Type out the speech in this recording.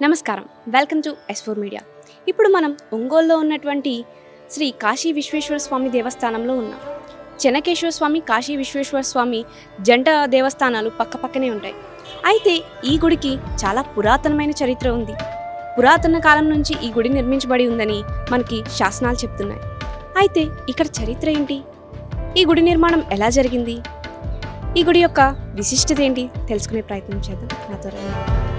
నమస్కారం, welcome to S4 media. ఇప్పుడు మనం ఒంగోలులో ఉన్నటువంటి శ్రీ కాశీ విశ్వేశ్వర స్వామి దేవస్థానంలో ఉన్నాం. చెన్నకేశ్వర స్వామి, కాశీ విశ్వేశ్వర స్వామి జంట దేవస్థానాలు పక్కపక్కనే ఉంటాయి. అయితే ఈ గుడికి చాలా పురాతనమైన చరిత్ర ఉంది. పురాతన కాలం నుంచి ఈ గుడి నిర్మించబడి ఉందని మనకి శాసనాలు చెప్తున్నాయి. అయితే ఇక్కడ చరిత్ర ఏంటి? ఈ గుడి నిర్మాణం ఎలా జరిగింది? ఈ గుడి యొక్క విశిష్టత ఏంటి తెలుసుకునే ప్రయత్నం చేద్దాం. నాతో రండి.